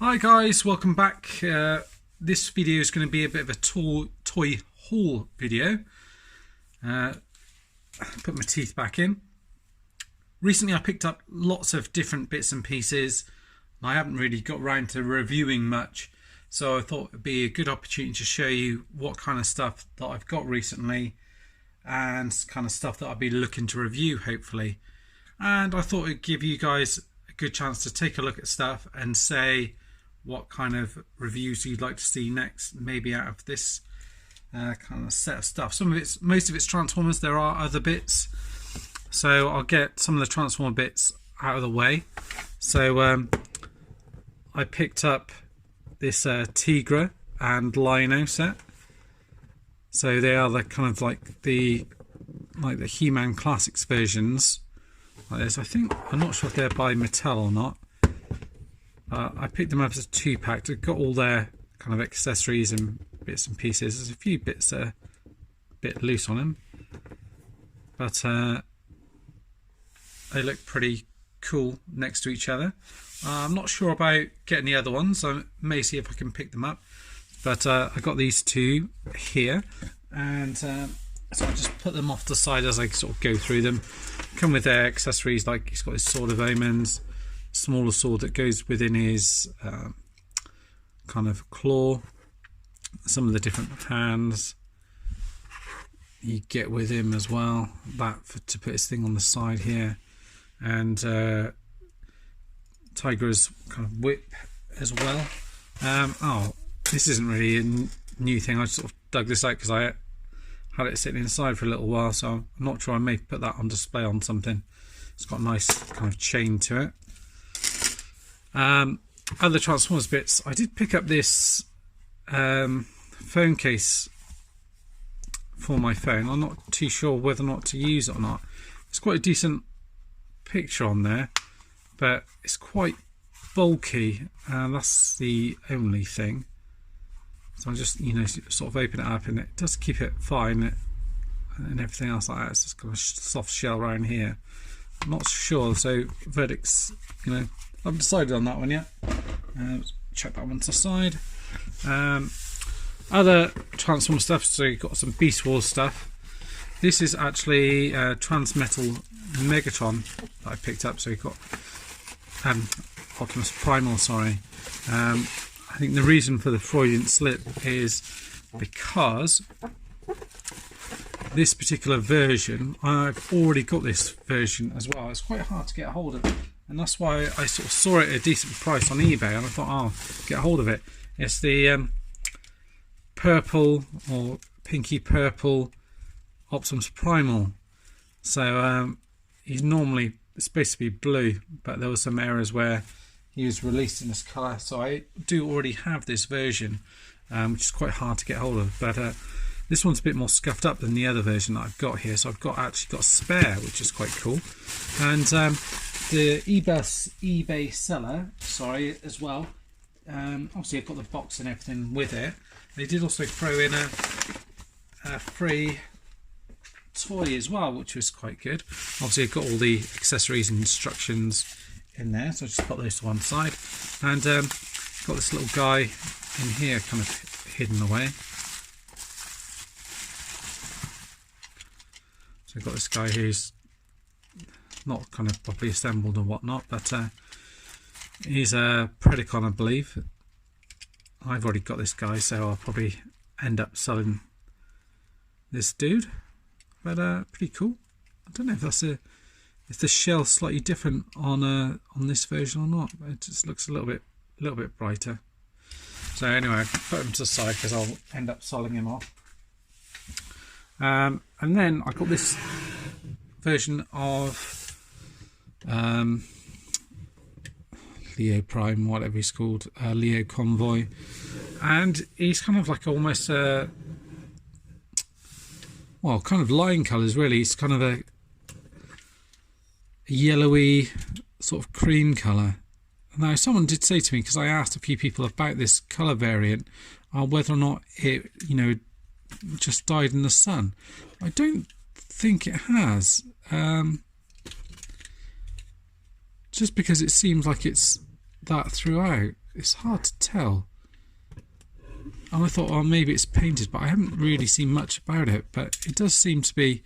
Hi guys, welcome back. This video is going to be a bit of a toy haul video. Put my teeth back in. Recently I picked up lots of different bits and pieces. I haven't really got around to reviewing much, so I thought it'd be a good opportunity to show you what kind of stuff that I've got recently and kind of stuff that I'll be looking to review hopefully. And I thought it'd give you guys a good chance to take a look at stuff and say what kind of reviews you'd like to see next, maybe out of this kind of set of stuff. Most of it's Transformers. There are other bits, so I'll get some of the Transformer bits out of the way. So I picked up this Tigra and Lion-O set. So they are the kind of like the He-Man Classics versions like this. I'm not sure if they're by Mattel or not. I picked them up as a 2-pack. They've got all their kind of accessories and bits and pieces. There's a few bits that are a bit loose on them, but they look pretty cool next to each other. I'm not sure about getting the other ones. I may see if I can pick them up, but I got these two here, and so I just put them off the side as I sort of go through them. Come with their accessories, like he's got his Sword of Omens, smaller sword that goes within his kind of claw, some of the different hands you get with him as well, to put his thing on the side here, and Tigra's kind of whip as well. Oh, this isn't really a new thing. I just sort of dug this out because I had it sitting inside for a little while, so I'm not sure. I may put that on display on something. It's got a nice kind of chain to it. Other Transformers bits. I did pick up this phone case for my phone. I'm not too sure whether or not to use it or not. It's quite a decent picture on there, but it's quite bulky, and that's the only thing. So I just, sort of open it up, and it does keep it fine, and everything else like that. It's just got a soft shell around here. I'm not sure, so verdicts, I haven't decided on that one yet. Check that one to the side. Other Transformer stuff, so you've got some Beast Wars stuff. This is actually Transmetal Megatron that I picked up. So you've got Optimus Primal, sorry. I think the reason for the Freudian slip is because this particular version, I've already got this version as well. It's quite hard to get a hold of, and that's why I sort of saw it at a decent price on eBay, and I thought, I'll get a hold of it. It's the purple or pinky purple Optimus Primal. So he's normally supposed to be blue, but there were some errors where he was released in this colour. So I do already have this version, which is quite hard to get hold of. But this one's a bit more scuffed up than the other version that I've got here. So I've actually got a spare, which is quite cool. And the eBay seller, as well. Obviously I've got the box and everything with it. They did also throw in a free toy as well, which was quite good. Obviously I've got all the accessories and instructions in there, so I just put those to one side, and got this little guy in here kind of hidden away. So I've got this guy who's not kind of properly assembled and whatnot, but he's a Predacon, I believe. I've already got this guy, so I'll probably end up selling this dude. But pretty cool. I don't know if the shell's slightly different on this version or not. It just looks a little bit brighter. So anyway, I put him to the side because I'll end up selling him off. And then I got this version of Leo Prime, whatever he's called, Leo Convoy, and he's kind of like almost kind of line colours really. It's kind of a yellowy sort of cream colour. Now someone did say to me, because I asked a few people about this colour variant, whether or not it just died in the sun. I don't think it has, just because it seems like it's that throughout. It's hard to tell. And I thought, oh, maybe it's painted, but I haven't really seen much about it. But it does seem to be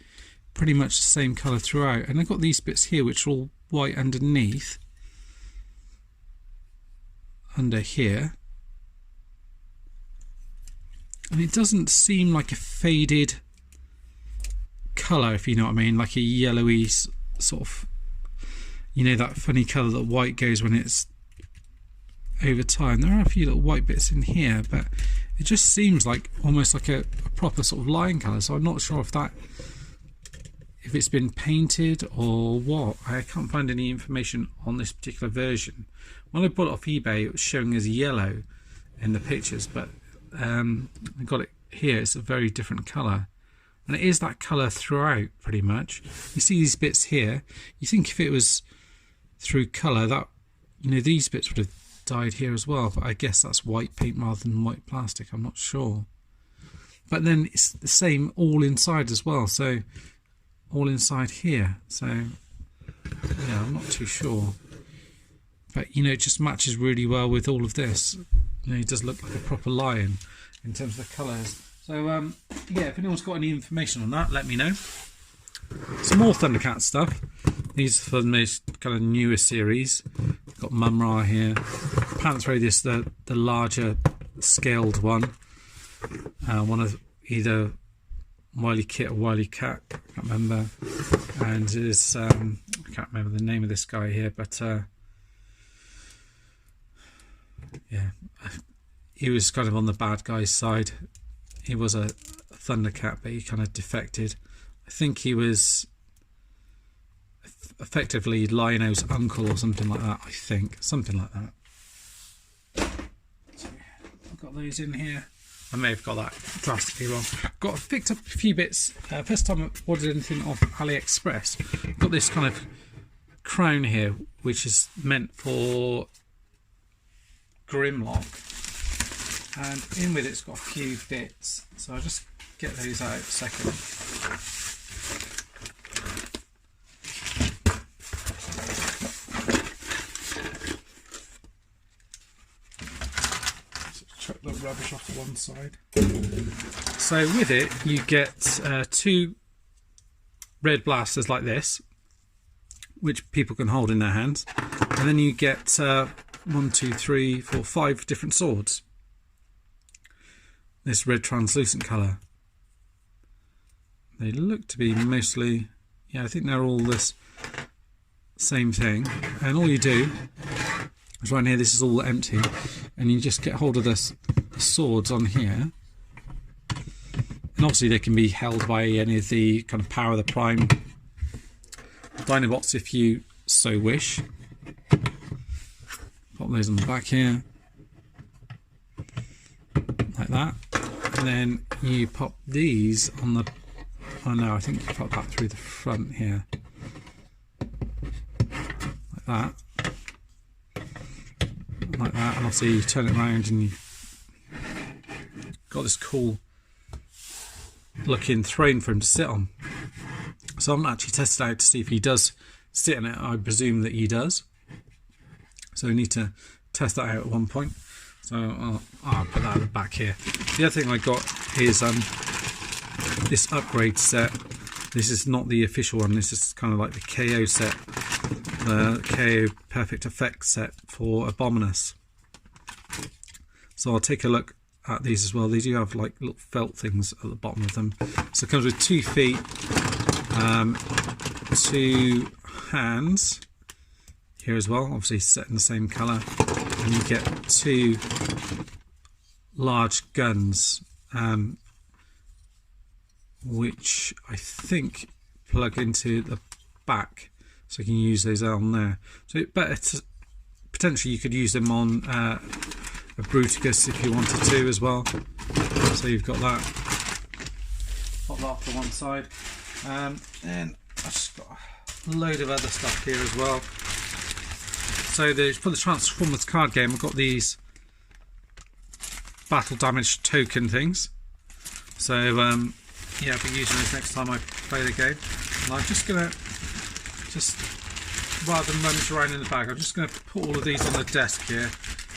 pretty much the same colour throughout. And I've got these bits here which are all white underneath. Under here. And it doesn't seem like a faded colour, if you know what I mean, like a yellowy sort of, you know, that funny colour that white goes when it's over time. There are a few little white bits in here, but it just seems like almost like a proper sort of line colour. So I'm not sure if it's been painted or what. I can't find any information on this particular version. When I bought it off eBay, it was showing as yellow in the pictures, but I got it here. It's a very different colour, and it is that colour throughout pretty much. You see these bits here. You think if it was through colour, that, you know, these bits would have dyed here as well, but I guess that's white paint rather than white plastic. I'm not sure. But then it's the same all inside as well, so all inside here. So yeah, I'm not too sure. But, you know, it just matches really well with all of this. You know, he does look like a proper lion in terms of the colours. So, yeah, if anyone's got any information on that, let me know. Some more Thundercat stuff. These are from this kind of newer series. Got Mumm-Ra here. Panthro, the larger scaled one. One of either Wily Kit or Wily Cat. I can't remember. And there's, I can't remember the name of this guy here, but yeah, he was kind of on the bad guy's side. He was a Thundercat, but he kind of defected. I think he was effectively Lion-O's uncle or something like that. I think something like that. So I've got those in here. I may have got that drastically wrong. Picked up a few bits. First time I ordered anything off AliExpress. Got this kind of crown here, which is meant for Grimlock, and in with it's got a few bits, so I'll just get those out a second. So chuck the rubbish off to one side. So with it you get 2 red blasters like this, which people can hold in their hands, and then you get 1, 2, 3, 4, 5 different swords. This red translucent colour. They look to be mostly, yeah, I think they're all this same thing. And all you do is right here, this is all empty, and you just get hold of the swords on here. And obviously they can be held by any of the kind of Power of the Prime Dinobots if you so wish. Pop those on the back here, like that, and then you pop these on the, oh no, I think you pop that through the front here, like that, and obviously you turn it around and you've got this cool looking throne for him to sit on. So I haven't actually tested out to see if he does sit in it. I presume that he does. So we need to test that out at one point. So I'll put that at the back here. The other thing I got is this upgrade set. This is not the official one. This is kind of like the KO set, the KO Perfect Effect set for Abominus. So I'll take a look at these as well. They do have like little felt things at the bottom of them. So it comes with 2 feet, 2 hands. Here as well, obviously set in the same colour, and you get 2 large guns, which I think plug into the back, so you can use those on there. So potentially you could use them on a Bruticus if you wanted to as well. So you've got that. Pop that off to one side, and I've just got a load of other stuff here as well. So for the Transformers card game, I've got these battle damage token things. So yeah, I'll be using those next time I play the game. And I'm just gonna, rather than rummage around in the bag, I'm just gonna put all of these on the desk here,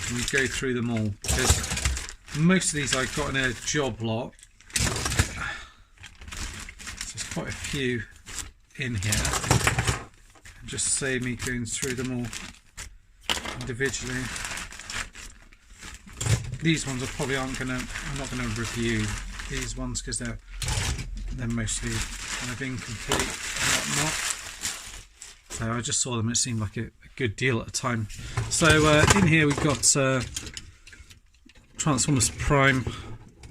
and we go through them all, because most of these I got in a job lot. So there's quite a few in here. Just save me going through them all individually. These ones I'm not gonna review these ones because they're mostly kind of incomplete and whatnot. So I just saw them, it seemed like a good deal at the time. So in here we've got Transformers Prime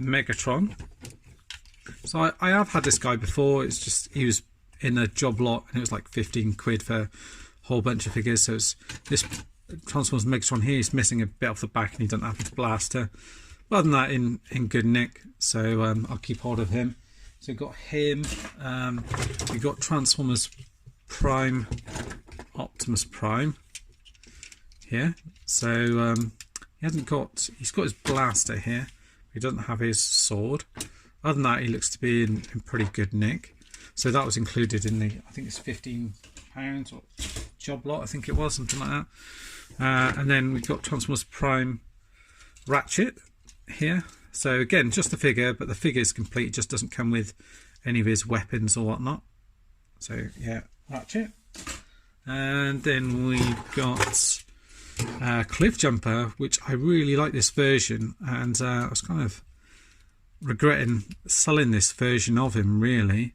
Megatron. So I have had this guy before. It's just he was in a job lot and it was like 15 quid for a whole bunch of figures. So it's this Transformers Megatron here. He's missing a bit off the back and he doesn't have the blaster. But other than that, in good nick. So I'll keep hold of him. So we've got him. We've got Transformers Prime Optimus Prime here. So he's got his blaster here. He doesn't have his sword. Other than that, he looks to be in pretty good nick. So that was included in the, I think it's £15 or job lot, I think it was, something like that. And then we've got Transformers Prime Ratchet here. So again, just the figure, but the figure is complete. It just doesn't come with any of his weapons or whatnot. So yeah, Ratchet. And then we've got Cliff Jumper, which I really like this version, and I was kind of regretting selling this version of him really,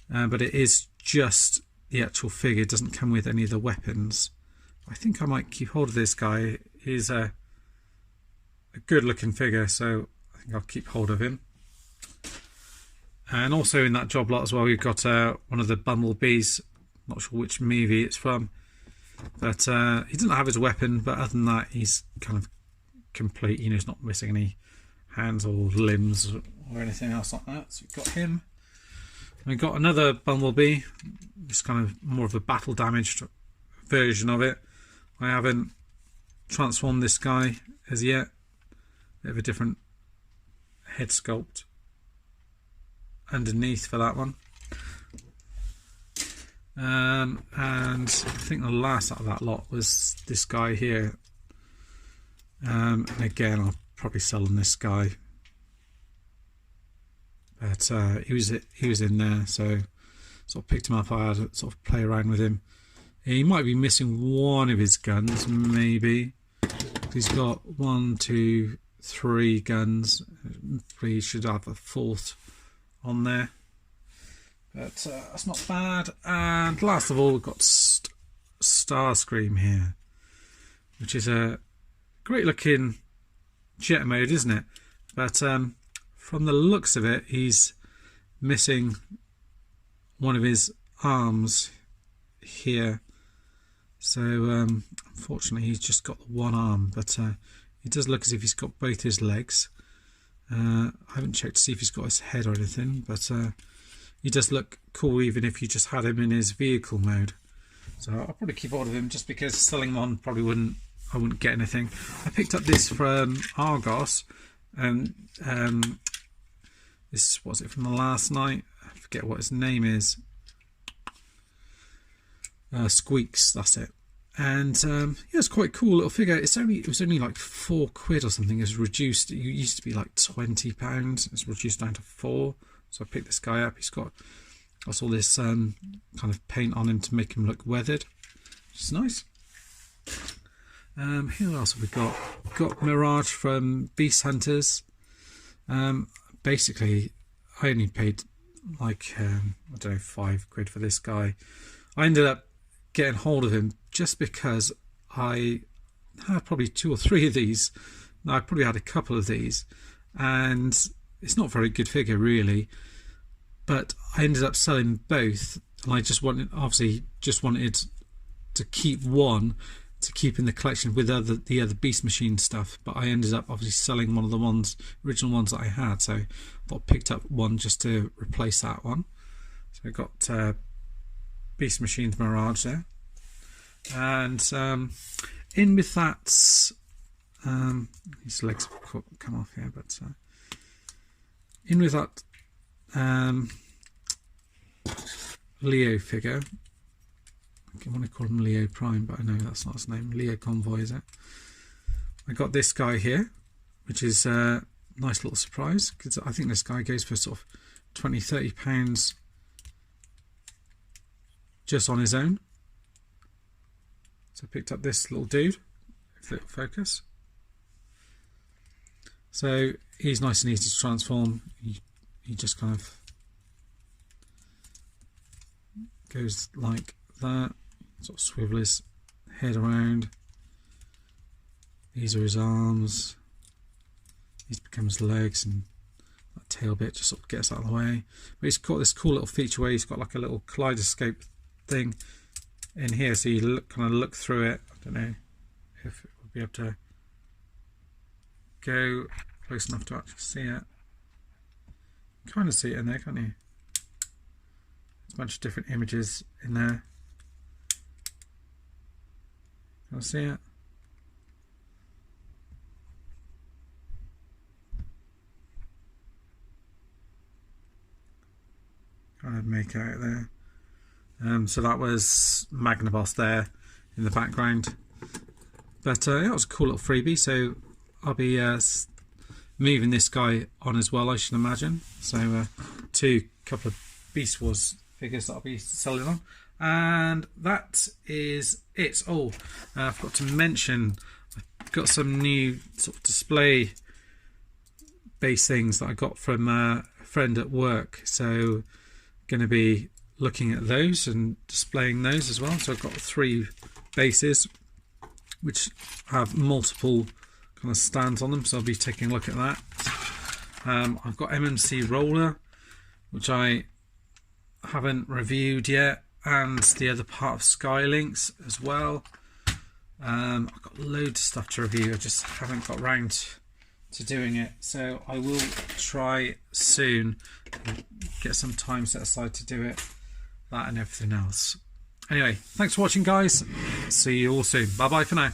but it is just the actual figure. It doesn't come with any of the weapons. I think I might keep hold of this guy. He's a good looking figure, so I think I'll keep hold of him. And also in that job lot as well, we've got one of the Bumblebees. Not sure which movie it's from, but he doesn't have his weapon, but other than that he's kind of complete. You know, he's not missing any hands or limbs or anything else like that. So we've got him. We've got another Bumblebee. It's kind of more of a battle damaged version of it. I haven't transformed this guy as yet. Bit of a different head sculpt underneath for that one. And I think the last out of that lot was this guy here. And again, I'll probably sell on this guy, but he was in there, so sort of picked him up. I had to sort of play around with him. He might be missing one of his guns, maybe. He's got 1, 2, 3 guns. He should have a fourth on there, but that's not bad. And last of all, we've got Starscream here, which is a great looking jet mode, isn't it? But from the looks of it, he's missing one of his arms here. So unfortunately, he's just got one arm, but he does look as if he's got both his legs. I haven't checked to see if he's got his head or anything, but he does look cool even if you just had him in his vehicle mode. So I'll probably keep hold of him, just because selling him on probably I wouldn't get anything. I picked up this from Argos, and this was it from the last night. I forget what his name is. Squeaks, that's it. And yeah, it's quite a cool little figure. It was only like 4 quid or something. It was reduced. It used to be like £20. It's reduced down to 4. So I picked this guy up. He's got all this kind of paint on him to make him look weathered, which is nice. Who else have we got? We've got Mirage from Beast Hunters. Basically, I only paid like I don't know, 5 quid for this guy. I ended up getting hold of him just because I had probably 2 or 3 of these. I probably had a couple of these, and it's not a very good figure really, but I ended up selling both, and I obviously just wanted to keep one to keep in the collection with the other Beast Machine stuff, but I ended up obviously selling one of the original ones that I had, so I thought I picked up one just to replace that one. So I got Beast Machine's Mirage there, and in with that, his legs have come off here, but in with that Leo figure. I want to call him Leo Prime, but I know that's not his name. Leo Convoy, is it? I got this guy here, which is a nice little surprise, because I think this guy goes for sort of £20–30 just on his own. So I picked up this little dude, if it'll focus. So he's nice and easy to transform. He just kind of goes like that, sort of swivel his head around. These are his arms. These become his legs, and that tail bit just sort of gets out of the way. But he's got this cool little feature where he's got like a little kaleidoscope thing in here, so you kind of look through it. I don't know if it will be able to go close enough to actually see it. Kind of see it in there, can't you? There's a bunch of different images in there. Can I see it? Kind of make out there. So that was Magnavox there in the background. But yeah, it was a cool little freebie. So I'll be moving this guy on as well, I should imagine. So couple of Beast Wars figures that I'll be selling on. And that is it. Oh, I forgot to mention, I've got some new sort of display base things that I got from a friend at work. So going to be looking at those and displaying those as well. So I've got 3 bases which have multiple kind of stands on them, so I'll be taking a look at that. I've got MMC Roller, which I haven't reviewed yet, and the other part of Skylinks as well. I've got loads of stuff to review, I just haven't got round to doing it, so I will try soon and get some time set aside to do it, that and everything else. Anyway, thanks for watching, guys. See you all soon. Bye bye for now.